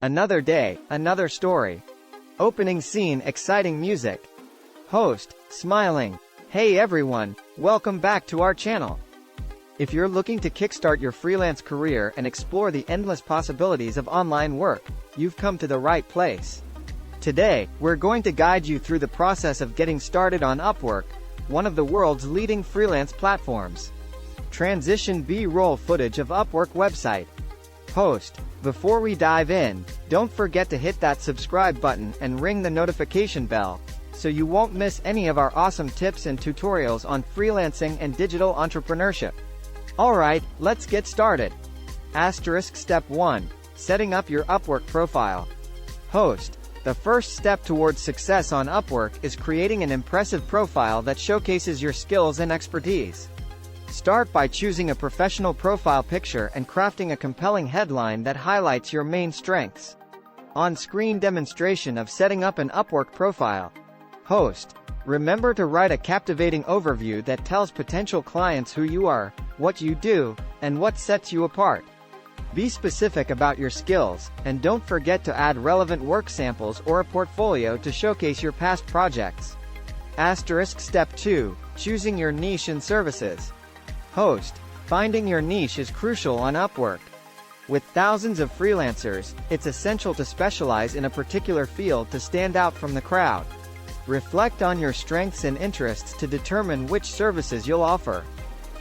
Another day, another story. Opening scene, exciting music. Host, smiling. Hey everyone, welcome back to our channel. If you're looking to kickstart your freelance career and explore the endless possibilities of online work, you've come to the right place. Today, we're going to guide you through the process of getting started on Upwork, one of the world's leading freelance platforms. Transition B-roll footage of Upwork website. Host, before we dive in, don't forget to hit that subscribe button and ring the notification bell, so you won't miss any of our awesome tips and tutorials on freelancing and digital entrepreneurship. Alright, let's get started. Step 1. Setting up your Upwork profile. Host, the first step towards success on Upwork is creating an impressive profile that showcases your skills and expertise. Start by choosing a professional profile picture and crafting a compelling headline that highlights your main strengths. On-screen demonstration of setting up an Upwork profile. Host, remember to write a captivating overview that tells potential clients who you are, what you do, and what sets you apart. Be specific about your skills, and don't forget to add relevant work samples or a portfolio to showcase your past projects. Step 2. Choosing your niche and services. Host, finding your niche is crucial on Upwork. With thousands of freelancers, it's essential to specialize in a particular field to stand out from the crowd. Reflect on your strengths and interests to determine which services you'll offer.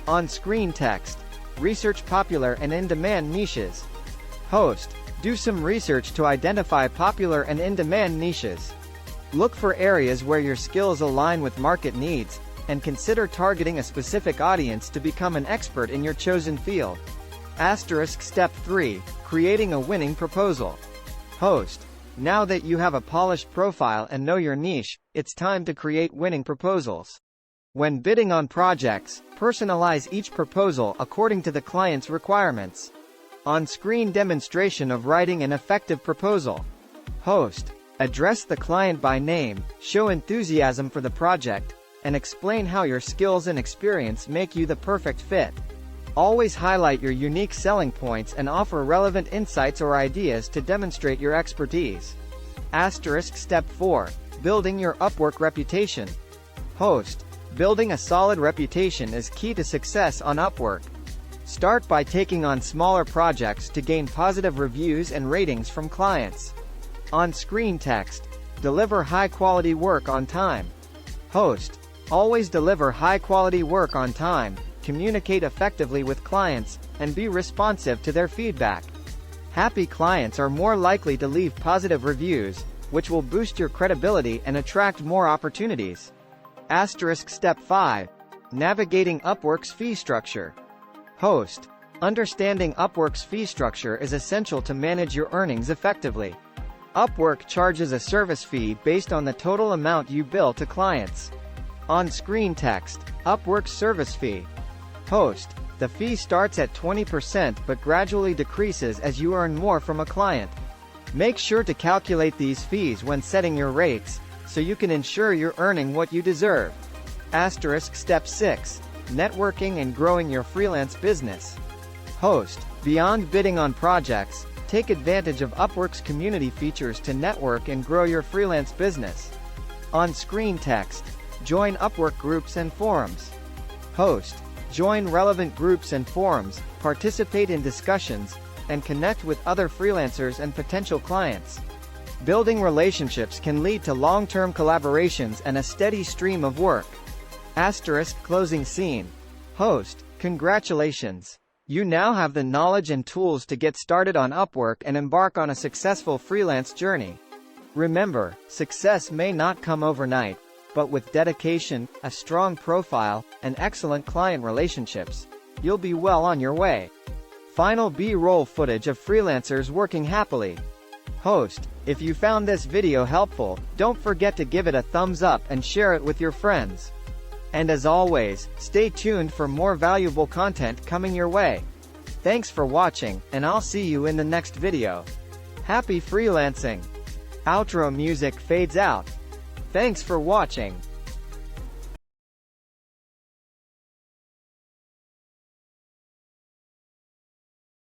On-screen text. Research popular and in-demand niches. Host, do some research to identify popular and in-demand niches. Look for areas where your skills align with market needs, and consider targeting a specific audience to become an expert in your chosen field. Step 3. Creating a winning proposal. Host, now that you have a polished profile and know your niche, it's time to create winning proposals. When bidding on projects, personalize each proposal according to the client's requirements. On-screen demonstration of writing an effective proposal. Host, address the client by name, show enthusiasm for the project, and explain how your skills and experience make you the perfect fit. Always highlight your unique selling points and offer relevant insights or ideas to demonstrate your expertise. Step 4. Building your Upwork reputation. Host, building a solid reputation is key to success on Upwork. Start by taking on smaller projects to gain positive reviews and ratings from clients. On-screen text. Deliver high-quality work on time. Host, always deliver high-quality work on time, communicate effectively with clients, and be responsive to their feedback. Happy clients are more likely to leave positive reviews, which will boost your credibility and attract more opportunities. Step 5. Navigating Upwork's fee structure. Host, understanding Upwork's fee structure is essential to manage your earnings effectively. Upwork charges a service fee based on the total amount you bill to clients. On-screen text. Upwork's service fee. Host, the fee starts at 20% but gradually decreases as you earn more from a client. Make sure to calculate these fees when setting your rates, so you can ensure you're earning what you deserve. Step 6. Networking and growing your freelance business. Host, beyond bidding on projects, take advantage of Upwork's community features to network and grow your freelance business. On-screen text. Join Upwork groups and forums. Host, join relevant groups and forums, participate in discussions, and connect with other freelancers and potential clients. Building relationships can lead to long-term collaborations and a steady stream of work. Closing scene. Host, congratulations! You now have the knowledge and tools to get started on Upwork and embark on a successful freelance journey. Remember, success may not come overnight, but with dedication, a strong profile, and excellent client relationships, you'll be well on your way. Final B-roll footage of freelancers working happily. Host, if you found this video helpful, don't forget to give it a thumbs up and share it with your friends. And as always, stay tuned for more valuable content coming your way. Thanks for watching, and I'll see you in the next video. Happy freelancing! Outro music fades out. Thanks for watching.